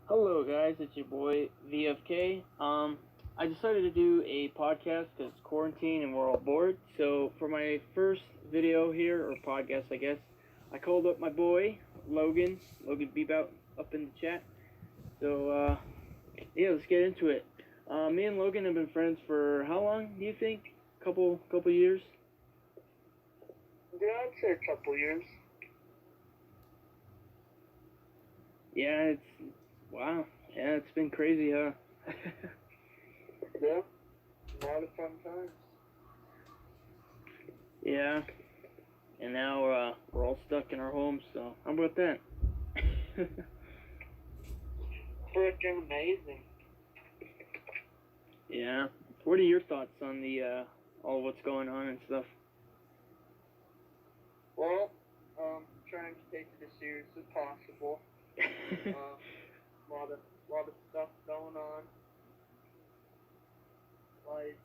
Hello, guys. It's your boy VFK. I decided to do a podcast because it's quarantine and we're all bored. So for my first video here or podcast, I guess I called up my boy Logan Bebout up in the chat. So yeah, let's get into it. Me and Logan have been friends for how long? Do you think? Couple years? Yeah, I'd say a couple years. Yeah, it's wow. Yeah, it's been crazy, huh? Yeah, a lot of fun times. Yeah, and now we're all stuck in our homes. So how about that? Freaking amazing. Yeah. What are your thoughts on the all what's going on and stuff? Well, trying to take it as serious as possible. Lot of stuff going on. Like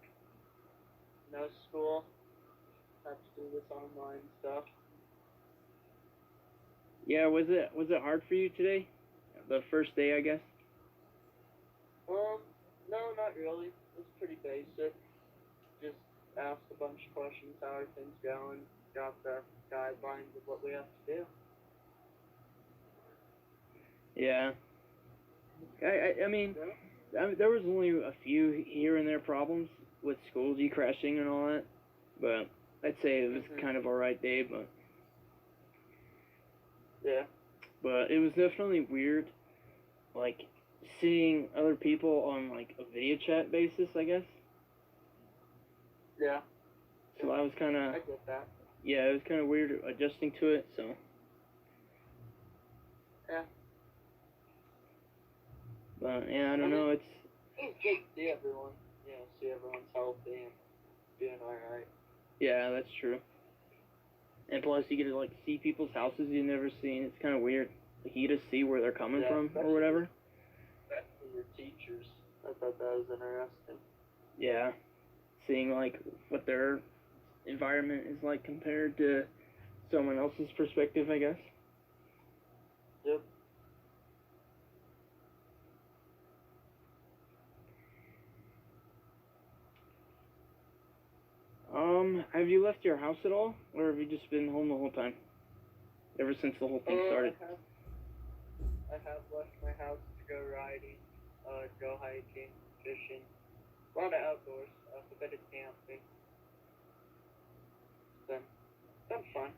no school. Have to do this online stuff. Yeah, was it hard for you today? The first day, I guess. No, not really. It was pretty basic. Just asked a bunch of questions, how are things going, got the guidelines of what we have to do. Yeah. I mean, there was only a few here and there problems with school crashing and all that, but I'd say it was kind of alright day, but Yeah. But it was definitely weird, like seeing other people on like a video chat basis, I guess. Yeah. So I was kind of I get that. Yeah, it was kind of weird adjusting to it. So Yeah. But yeah, I don't know. It's good to see everyone. See everyone's healthy and doing alright. Yeah, that's true. And plus, you get to like see people's houses you've never seen. It's kind of weird. Like, you just see where they're coming from or whatever. Especially your teachers. I thought that was interesting. Yeah, seeing like what their environment is like compared to someone else's perspective, I guess. Yep. Have you left your house at all, or have you just been home the whole time? Ever since the whole thing started? I have left my house to go riding, go hiking, fishing. A lot of outdoors, a bit of camping. Been fun.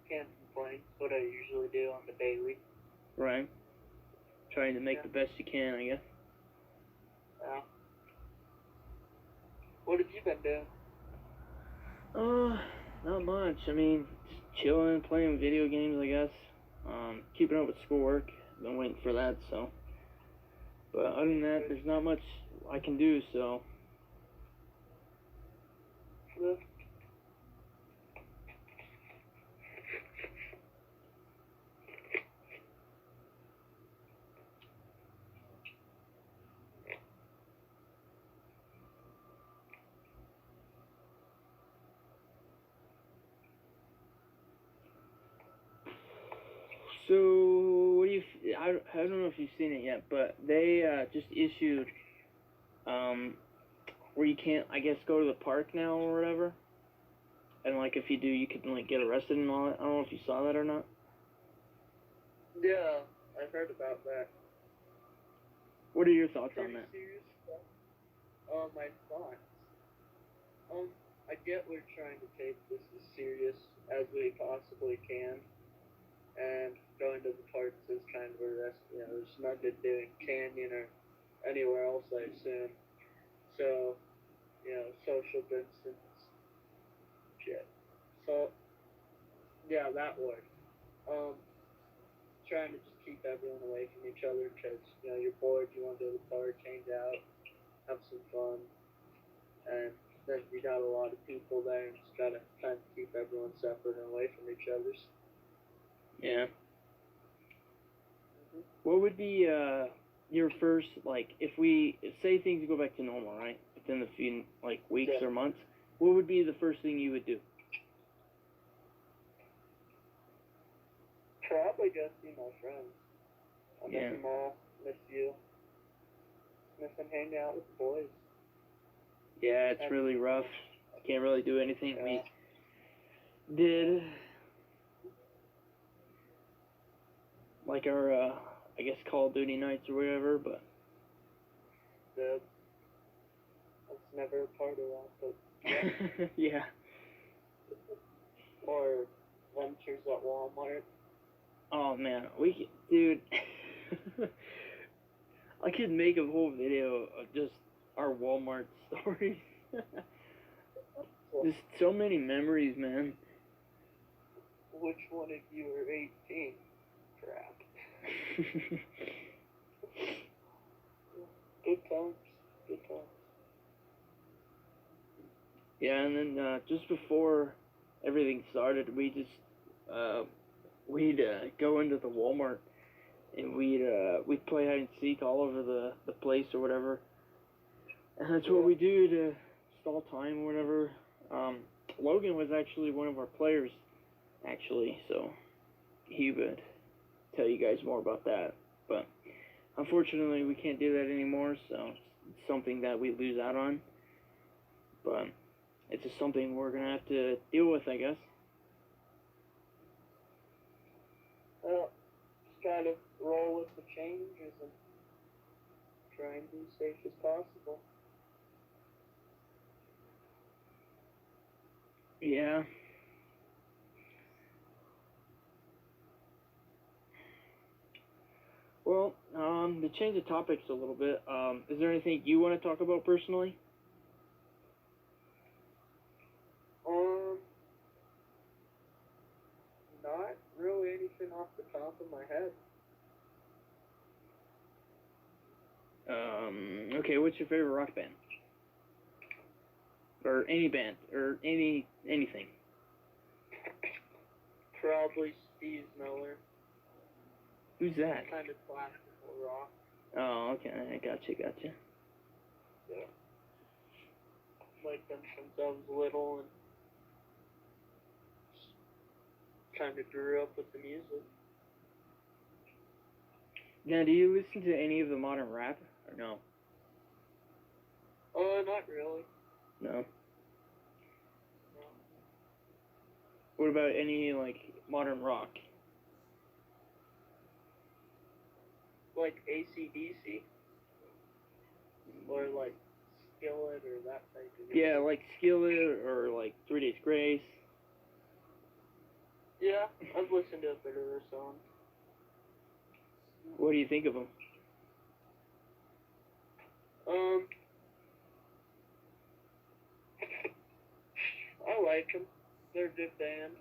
Can't complain. It's what I usually do on the daily. Right. Trying to make the best you can, I guess. Yeah. What have you been doing? Not much. I mean, just chilling, playing video games, I guess. Keeping up with schoolwork. Been waiting for that, so. But other than that, there's not much I can do, so. So, what do you? I don't know if you've seen it yet, but they just issued where you can't, I guess, go to the park now or whatever. And like, if you do, you could like get arrested and all that. I don't know if you saw that or not. Yeah, I heard about that. What are your thoughts on that? Serious stuff. My thoughts. I get we're trying to take this as serious as we possibly can, and going to the parks is kind of a risk. There's nothing to do in Canyon or anywhere else, I assume. So, social distance. Shit. So, yeah, that works. Trying to just keep everyone away from each other because, you're bored, you want to go to the park, hang out, have some fun, and then you got a lot of people there and just gotta kind of keep everyone separate and away from each other's. Yeah. What would be your first, like, if we say things go back to normal, right? Within a few like weeks or months, what would be the first thing you would do? Probably go see my friends. I miss Yeah. them all. Miss you. Miss them hanging out with the boys. Yeah, it's really rough. Can't really do anything Yeah. we did. Like our, I guess Call of Duty nights or whatever, but. That's never a part of that, but yeah. Yeah. Or ventures at Walmart. Oh man, dude. I could make a whole video of just our Walmart stories. Just so many memories, man. Which one of you are 18? Crap. Good times. Good times. Yeah, and then just before everything started, we'd go into the Walmart and we'd play hide and seek all over the place or whatever. And that's what we do to stall time or whatever. Logan was actually one of our players, actually, so he would tell you guys more about that. But unfortunately, we can't do that anymore, so it's something that we lose out on. But it's just something we're gonna have to deal with, I guess. Well, just gotta roll with the changes and try and be safe as possible. Yeah. Well, to change the topics a little bit, is there anything you want to talk about personally? Not really anything off the top of my head. Okay, what's your favorite rock band? Or any band, or anything? Probably Steve Miller. Who's that? Kind of classical rock. Oh, okay, I gotcha. Yeah. Like them since I was little and kind of grew up with the music. Now, do you listen to any of the modern rap, or no? Not really. No? No. What about any, like, modern rock? Like AC/DC? Or like Skillet or that type of music? Yeah, like Skillet, or like 3 Days Grace. Yeah, I've listened to a bit of their songs. What do you think of them? I like them. They're a good band.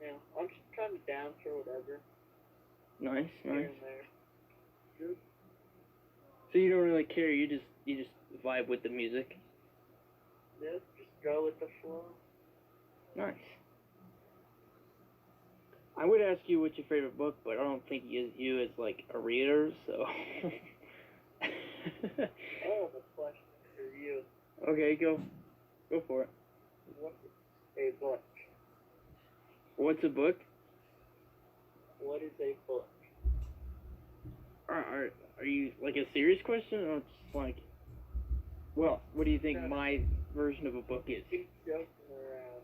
Yeah, I'm just kind of down for whatever. Nice. Here and there. Good. So you don't really care, you just vibe with the music? Yeah, just go with the flow. Nice. I would ask you what's your favorite book, but I don't think you as like a reader, so. I have a question for you. Okay, go for it. What is a book? What's a book? What is a book? Are you like a serious question, or just like, well, what do you think my version of a book is? Keep joking around.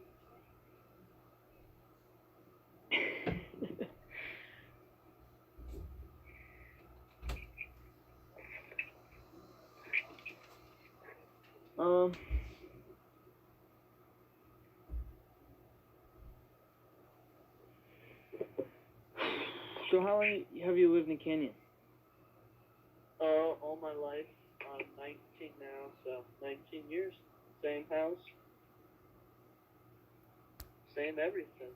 So how long have you lived in Canyon? All my life. I'm 19 now, so 19 years. Same house. Same everything.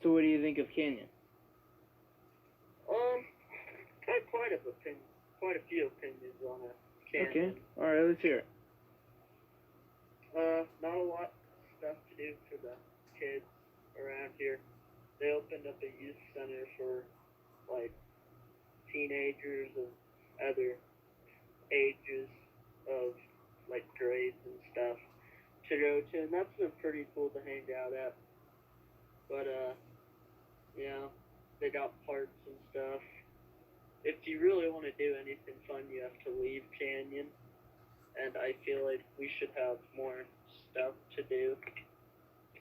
So what do you think of Canyon? Got quite a few opinions on it. Okay, alright, let's hear it. Not a lot of stuff to do for the kids around here. They opened up a youth center for, like, teenagers and other ages of, like, grades and stuff to go to, and that's been pretty cool to hang out at. But, yeah, they got parts and stuff. If you really want to do anything fun, you have to leave Canyon, and I feel like we should have more stuff to do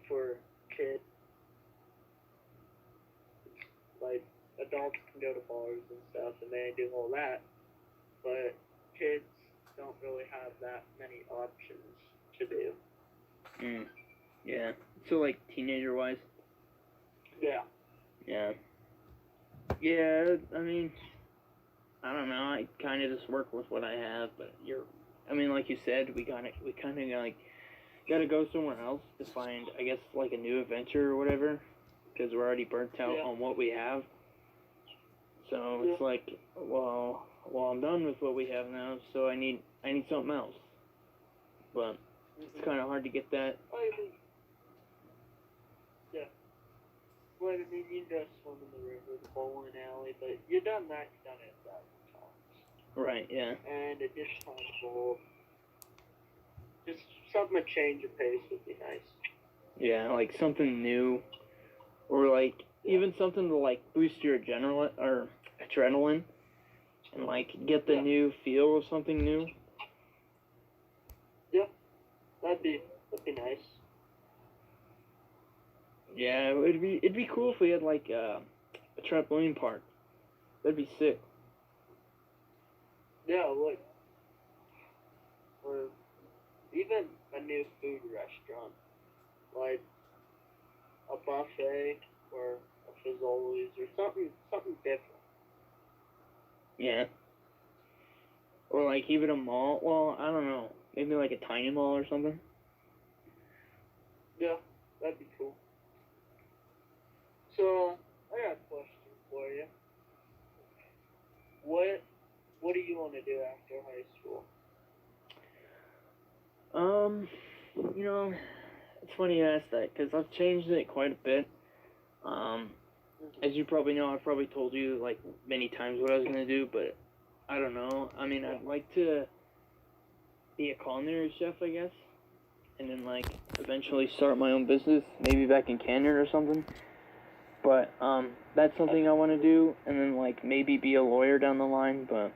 for kids. Like, adults can go to bars and stuff, and they do all that, but kids don't really have that many options to do. Yeah. So, like, teenager-wise? Yeah. Yeah. Yeah, I mean, I don't know. I kind of just work with what I have, but like you said, we kind of like gotta go somewhere else to find, I guess, like a new adventure or whatever, because we're already burnt out on what we have. So it's like, well, I'm done with what we have now, so I need something else. But it's kind of hard to get that. Well, I mean, you can go swim in the river, the bowling alley, but you've done that, you've done it 1,000 times. Right, yeah. And it gets kind of old. Just something to change of pace would be nice. Yeah, like something new, or like even something to like boost your adrenaline, and like get the new feel of something new. Yeah, that'd be nice. Yeah, it'd be cool if we had like a trampoline park. That'd be sick. Yeah, like, or even a new food restaurant, like a buffet or a Fazoli's or something different. Yeah. Or like even a mall. Well, I don't know. Maybe like a tiny mall or something. Yeah, that'd be cool. So I got a question for you. What do you want to do after high school? It's funny you ask that because I've changed it quite a bit. As you probably know, I've probably told you like many times what I was gonna do, but I don't know. I mean, I'd like to be a culinary chef, I guess, and then like eventually start my own business, maybe back in Canada or something. But that's something I want to do, and then like maybe be a lawyer down the line. But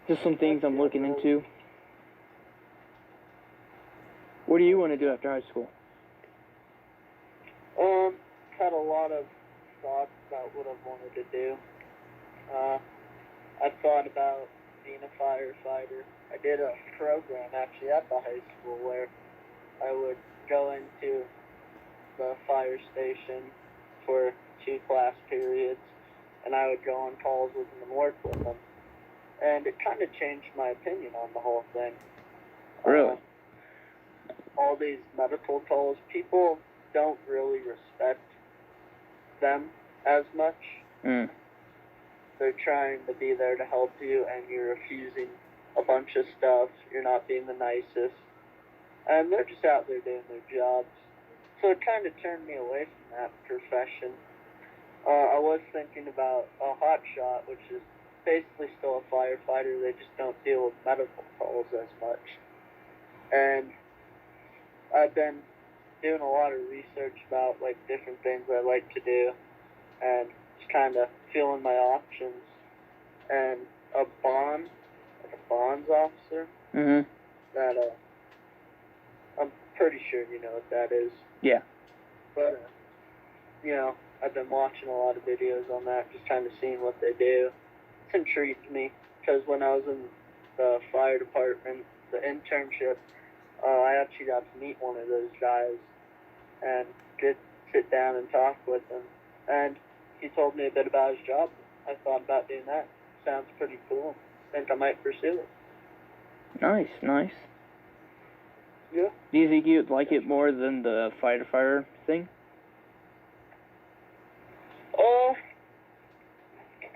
just some things I'm looking into. What do you want to do after high school? Had a lot of thoughts about what I wanted to do. I thought about being a firefighter. I did a program actually at the high school where I would go into the fire station for 2 class periods, and I would go on calls with them and work with them. And it kind of changed my opinion on the whole thing. Really? All these medical calls, people don't really respect them as much. They're trying to be there to help you, and you're refusing a bunch of stuff. You're not being the nicest. And they're just out there doing their jobs. So it kind of turned me away from that profession. I was thinking about a hot shot, which is basically still a firefighter. They just don't deal with medical calls as much. And I've been doing a lot of research about like different things I like to do, and just kind of feeling my options. And a bonds officer. That I'm pretty sure you know what that is. Yeah. But I've been watching a lot of videos on that, just kind of seeing what they do. It's intrigued me because when I was in the fire department, the internship, I actually got to meet one of those guys and get sit down and talk with him. And he told me a bit about his job. I thought about doing that. Sounds pretty cool. Think I might pursue it. Nice. Yeah. Do you think you'd like it more than the firefighter thing?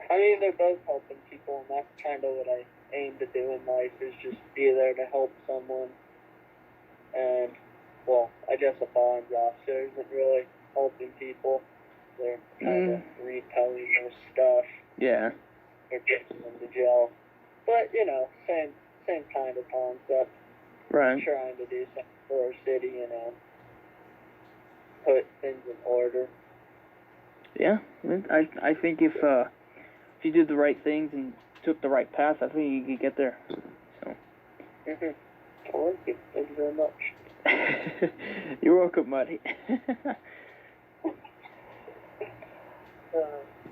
I mean, they're both helping people, and that's kind of what I aim to do in life, is just be there to help someone. And, well, I guess a bonds officer isn't really helping people. They're kind of retelling their stuff. Yeah. Or getting them to jail. But, same kind of concept. Right. Trying to do something for our city, put things in order. Yeah, I think if you did the right things and took the right path, I think you could get there. So. Thank you. Thank you very much. You're welcome, Muddy.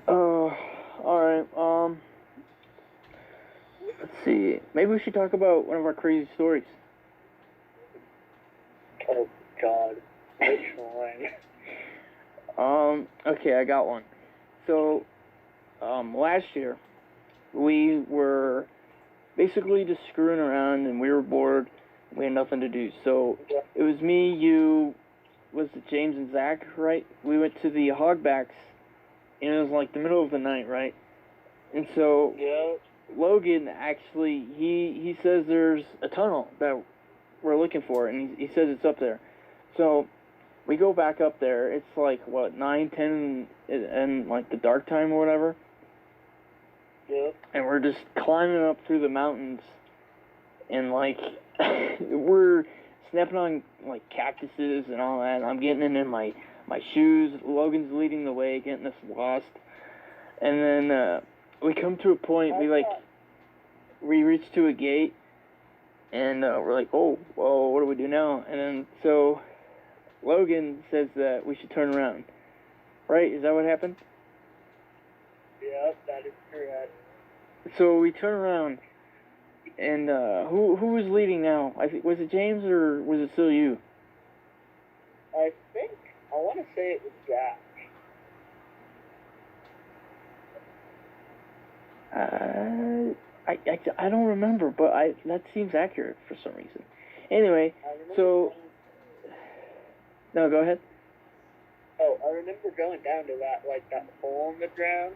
Oh, all right. Let's see. Maybe we should talk about one of our crazy stories. Oh God, which one? Okay, I got one. So, last year we were basically just screwing around and we were bored. We had nothing to do. So it was me, you, was it James and Zach, right? We went to the Hogbacks, and it was like the middle of the night, right? And so Logan actually he says there's a tunnel that we're looking for, and he says it's up there. So we go back up there. It's like what 9, 10, and like the dark time or whatever. Yeah. And we're just climbing up through the mountains, and like we're snapping on like cactuses and all that. And I'm getting in my shoes. Logan's leading the way, getting us lost. And then we come to a point. We reach to a gate, and we're like, oh, whoa, what do we do now? And then so Logan says that we should turn around. Right? Is that what happened? Yeah, that is correct. So we turn around, and who was leading now? I think was it James or was it still you? I want to say it was Zach. I don't remember, but that seems accurate for some reason. Anyway, so no, go ahead. Oh, I remember going down to that hole in the ground.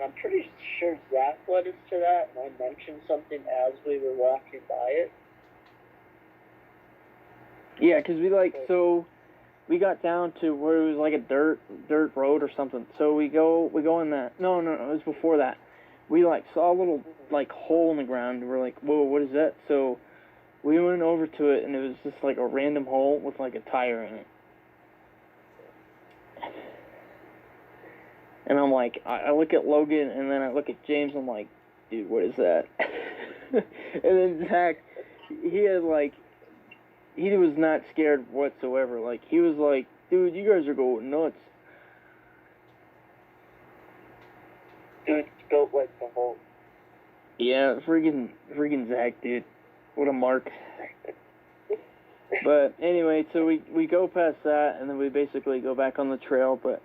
I'm pretty sure Zach led us to that, and I mentioned something as we were walking by it. Yeah, because we got down to where it was like a dirt road or something. So we go in that. No, it was before that. We saw a little hole in the ground. And we're like, whoa, what is that? So we went over to it, and it was just like a random hole with like a tire in it. And I'm like, I look at Logan, and then I look at James. I'm like, dude, what is that? And then Zach, he was not scared whatsoever. Like, he was like, dude, you guys are going nuts. Dude, built like the hole. Yeah, freaking Zach, dude. What a mark. But anyway, so we go past that, and then we basically go back on the trail, but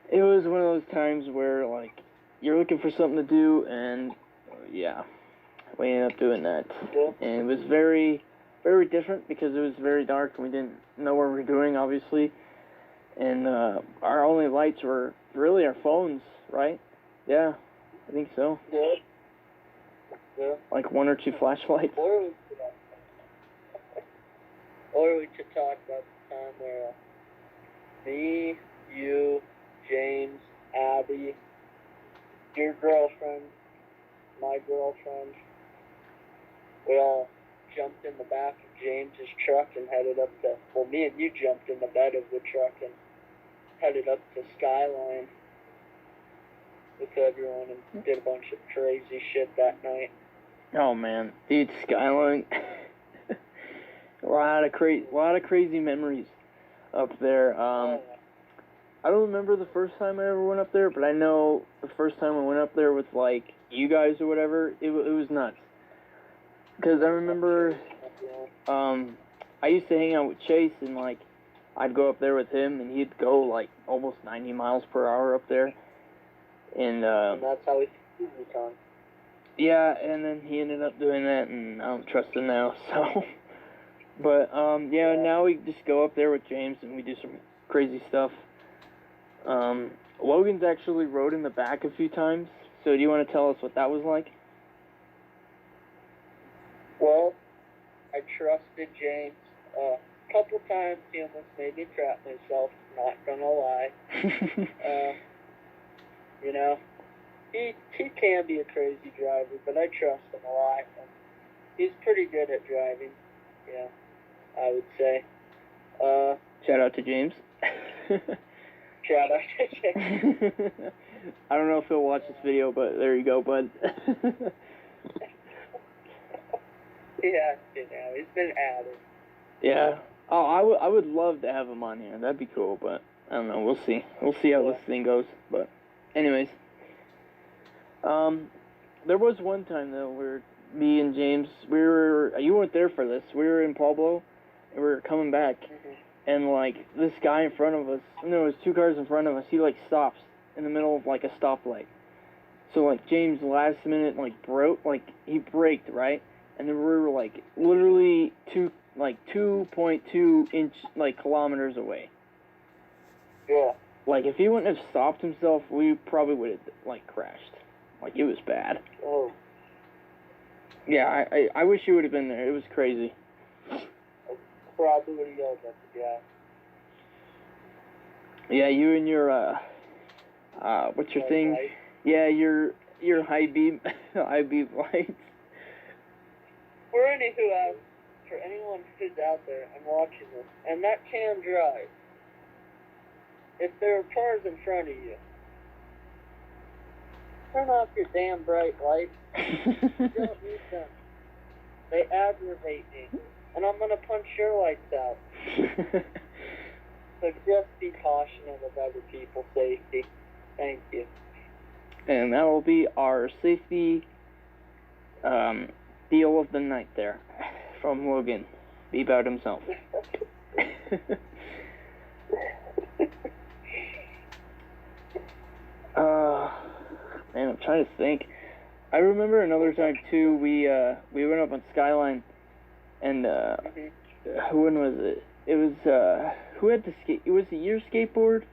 it was one of those times where, you're looking for something to do, and, yeah, we ended up doing that. Yeah. And it was very, very different because it was very dark, and we didn't know what we were doing, obviously. And our only lights were really our phones, right? Yeah, I think so. Yeah. Yeah. Like 1 or 2 flashlights. Or we could talk about the time where me, you, James, Abby, your girlfriend, my girlfriend, we all jumped in the back of James's truck and headed up to, me and you jumped in the bed of the truck and headed up to Skyline with everyone and did a bunch of crazy shit that night. Oh man, dude, Skyline. a lot of crazy memories up there. I don't remember the first time I ever went up there, but I know the first time I went up there with you guys or whatever, it was nuts. Because I remember, I used to hang out with Chase, and I'd go up there with him, and he'd go almost 90 miles per hour up there, and that's how we Utah. Yeah, and then he ended up doing that, and I don't trust him now. So, but yeah, now we just go up there with James, and we do some crazy stuff. Logan's actually rode in the back a few times. So, do you want to tell us what that was like? Well, I trusted James. A couple times he almost made me trap myself, not gonna lie. You know, he can be a crazy driver, but I trust him a lot. And he's pretty good at driving, yeah, I would say. Shout out to James. Shout out to James. I don't know if he'll watch this video, but there you go, bud. He has to now. He's been added. Yeah. Oh, I would love to have him on here. That'd be cool, but I don't know. We'll see. We'll see how this thing goes. But, anyways, there was one time though where me and James, you weren't there for this. We were in Pueblo, and we were coming back, and like this guy in front of us, there was two cars in front of us. He like stops in the middle of like a stoplight. So like James last minute he braked, right, and then we were like literally 2.2 inch kilometers away. Yeah. Like if he wouldn't have stopped himself, we probably would have crashed. Like it was bad. Oh. Yeah, I wish you would have been there. It was crazy. I probably would have yelled at the guy. Yeah, you and your what's your thing? Light. Yeah, your high beam lights. For anyone who's out there and watching this, and that can drive, if there are cars in front of you, turn off your damn bright lights. You don't need them. They aggravate me, and I'm gonna punch your lights out. So just be cautious of other people's safety. Thank you. And that will be our safety deal of the night there from Logan. Be about himself. Man, I'm trying to think. I remember another time too. We went up on Skyline, and when was it? It was who had the skate? It was it your skateboard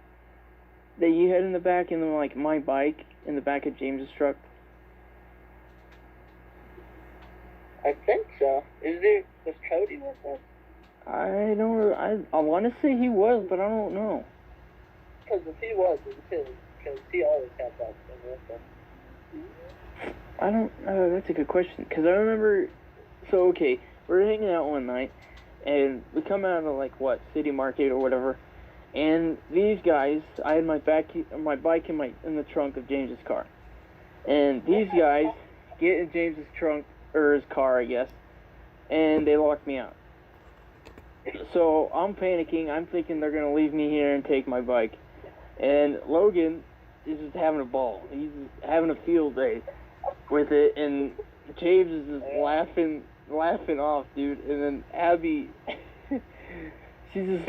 that you had in the back, and then like my bike in the back of James's truck. I think so. Was Cody with us? I don't. I want to say he was, but I don't know. Because if he was, it was his. Because he always had that thing with him. I don't. That's a good question. Because I remember. So okay, we were hanging out one night, and we come out of City Market or whatever, and these guys. I had my bike in the trunk of James's car, and these guys get in James's trunk or his car, I guess, and they lock me out. So I'm panicking. I'm thinking they're gonna leave me here and take my bike, and Logan is just having a ball. He's just having a field day with it, and James is just laughing off, dude. And then Abby, she's just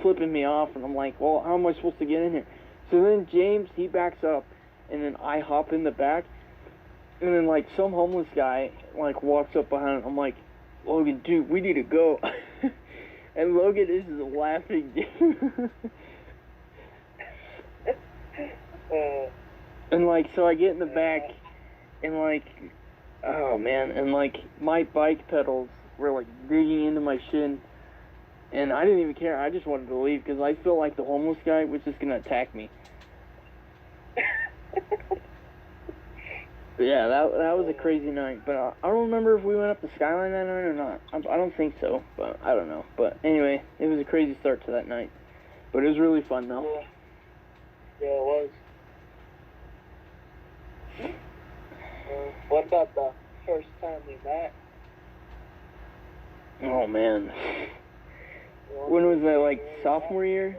flipping me off, and I'm like, well, how am I supposed to get in here? So then James, he backs up, and then I hop in the back, and then some homeless guy walks up behind him. I'm like, Logan, dude, we need to go. And Logan is just laughing, dude. And so I get in the back, and oh man, and my bike pedals were digging into my shin, and I didn't even care. I just wanted to leave because I felt like the homeless guy was just gonna attack me. But yeah, that was a crazy night. But I don't remember if we went up the Skyline that night or not. I don't think so, but I don't know. But anyway, it was a crazy start to that night. But it was really fun though. Yeah, it was. What about the first time we met? Oh man. When was that, sophomore year?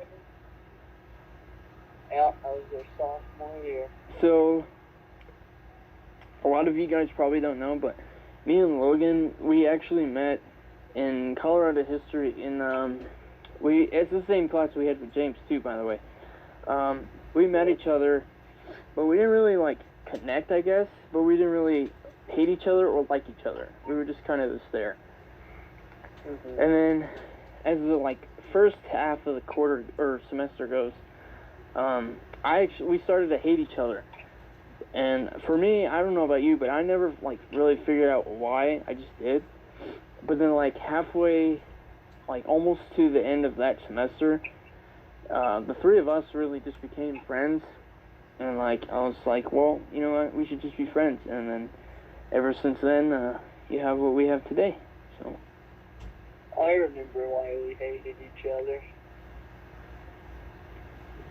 Yeah, I was your sophomore year. So, a lot of you guys probably don't know, but me and Logan, we actually met in Colorado history it's the same class we had with James too, by the way. We met each other, but we didn't really connect, I guess, but we didn't really hate each other or like each other. We were just kind of just there. Mm-hmm. And then as the first half of the quarter or semester goes, we started to hate each other. And for me, I don't know about you, but I never really figured out why. I just did. But then halfway, almost to the end of that semester, the three of us really just became friends. And I was like, well, you know what, we should just be friends. And then ever since then, you have what we have today. So I remember why we hated each other.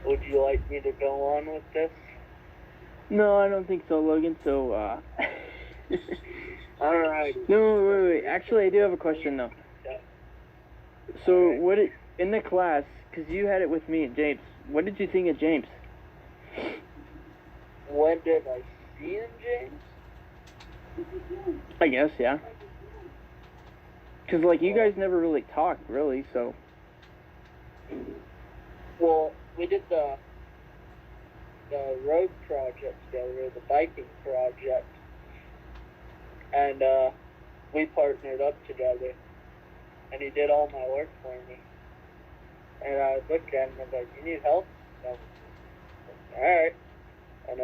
Would you like me to go on with this? No, I don't think so, Logan. So, Alright. No, wait. Actually, I do have a question, though. So, Alright. in the class, because you had it with me and James, what did you think of James? When did I see him, James? I guess, yeah. Because, like, you guys never really talked, really, so. Well, we did the road project together, the biking project, and we partnered up together, and he did all my work for me. And I looked at him and I was like, "You need help?" And I was like, "Alright." And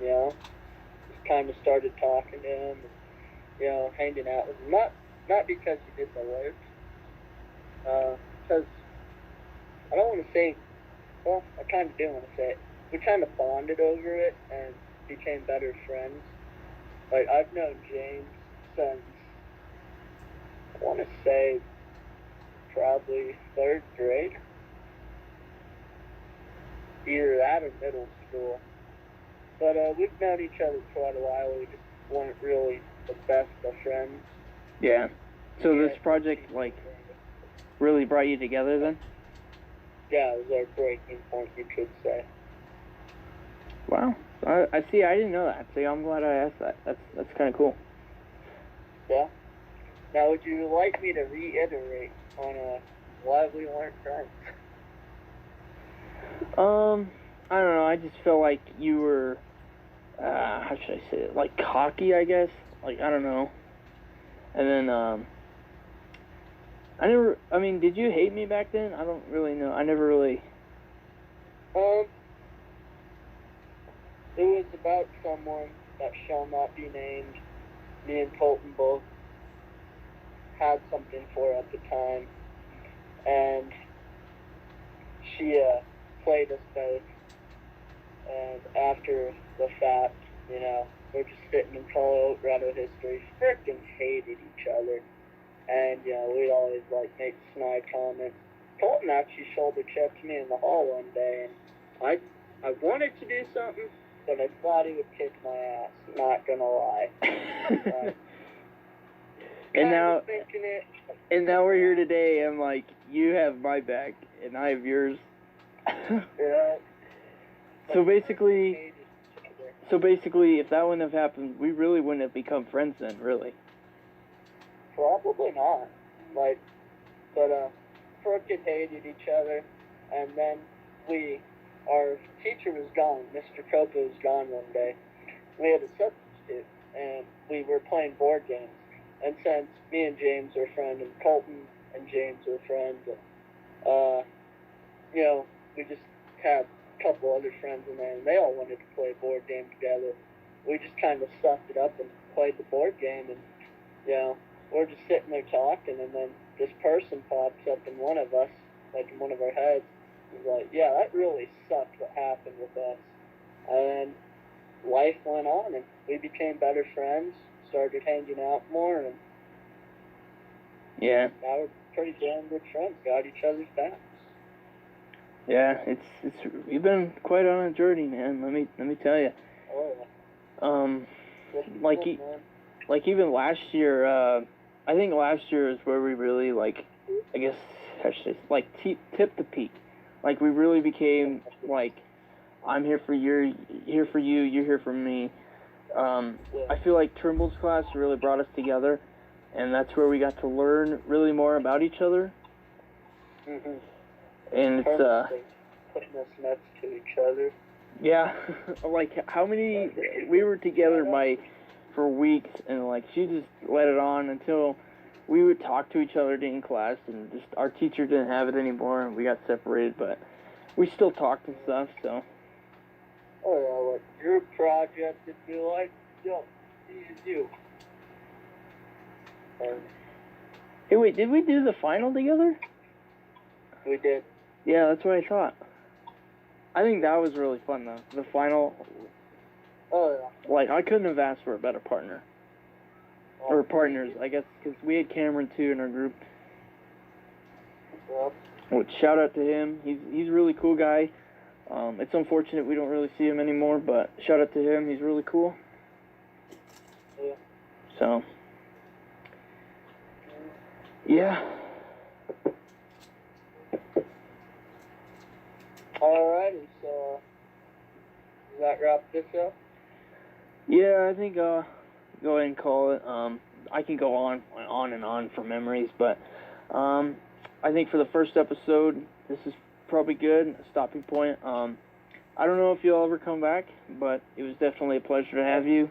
you know, just kind of started talking to him, and, you know, hanging out with him. Not because he did the work, because I don't want to say, well, I kind of do want to say it. We kind of bonded over it and became better friends. Like, I've known James since, I want to say, probably 3rd grade. Either that or middle school. But we've known each other for quite a while. We just weren't really the best of friends. Yeah. So this project, like, really brought you together then? Yeah, it was our breaking point, you could say. Wow. I see. I didn't know that. See, I'm glad I asked that. That's kind of cool. Yeah. Now, would you like me to reiterate on why we weren't friends? I don't know. I just felt like you were, how should I say it? Like cocky, I guess. Like, I don't know. And then, I mean, did you hate me back then? I don't really know. I never really. It was about someone that shall not be named. Me and Colton both had something for her at the time, and she played us both. And after the fact, you know, we're just sitting in Colorado history, freaking hated each other. And, you know, we'd always, like, make snide comments. Colton actually shoulder checked me in the hall one day, and I wanted to do something, but I thought he would kick my ass, not gonna lie. And now, thinking it. And now we're here today, and, like, you have my back, and I have yours. Yeah. So basically, if that wouldn't have happened, we really wouldn't have become friends then, really. Probably not. Like, but frickin' hated each other, and then our teacher was gone. Mr. Copa was gone one day. We had a substitute, and we were playing board games. And since me and James were friends, and Colton and James were friends, you know, we just had a couple other friends in there, and they all wanted to play a board game together. We just kind of sucked it up and played the board game, and, you know, we're just sitting there talking, and then this person pops up in one of us, like in one of our heads. He's like, "Yeah, that really sucked what happened with us." And life went on, and we became better friends, started hanging out more, and yeah, now we're pretty damn good friends, got each other's backs. Yeah, it's we've been quite on a journey, man. Let me tell you. Oh. Like even last year, I think last year is where we really, like, I guess I should say, like, tipped the peak. Like, we really became, like, I'm here for you, you're here for me. I feel like Trimble's class really brought us together, and that's where we got to learn really more about each other. Mm-hmm. And it's putting us next to each other. Yeah, like how many we were together for weeks, and like she just let it on until we would talk to each other in class, and just our teacher didn't have it anymore, and we got separated, but we still talked and stuff. So. Oh yeah, like your project would be like, yo, you. Hey, wait, did we do the final together? We did. Yeah, that's what I thought. I think that was really fun, though. The final. Oh yeah. Like, I couldn't have asked for a better partner. Or partners, I guess, because we had Cameron too in our group. Well, Which shout out to him. He's a really cool guy. It's unfortunate we don't really see him anymore, but shout out to him. He's really cool. Yeah. So, yeah. Alrighty, so does that wrap this up? Yeah, I think go ahead and call it. I can go on and on for memories, but I think for the first episode, this is probably good, a stopping point. I don't know if you'll ever come back, but it was definitely a pleasure to have you.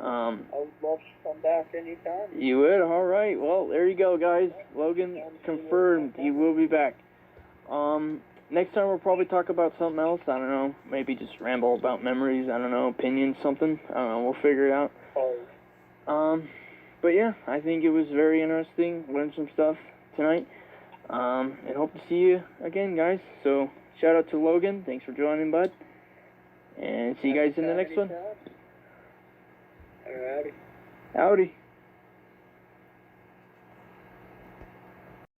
I would love to come back anytime. You would? All right. Well, there you go, guys. Logan confirmed he will be back. Next time we'll probably talk about something else. I don't know. Maybe just ramble about memories. I don't know. Opinions, something. I don't know. We'll figure it out. But yeah, I think it was very interesting. Learned some stuff tonight. And hope to see you again, guys. So shout out to Logan. Thanks for joining, bud. And see you guys in the next one. Alrighty. Howdy.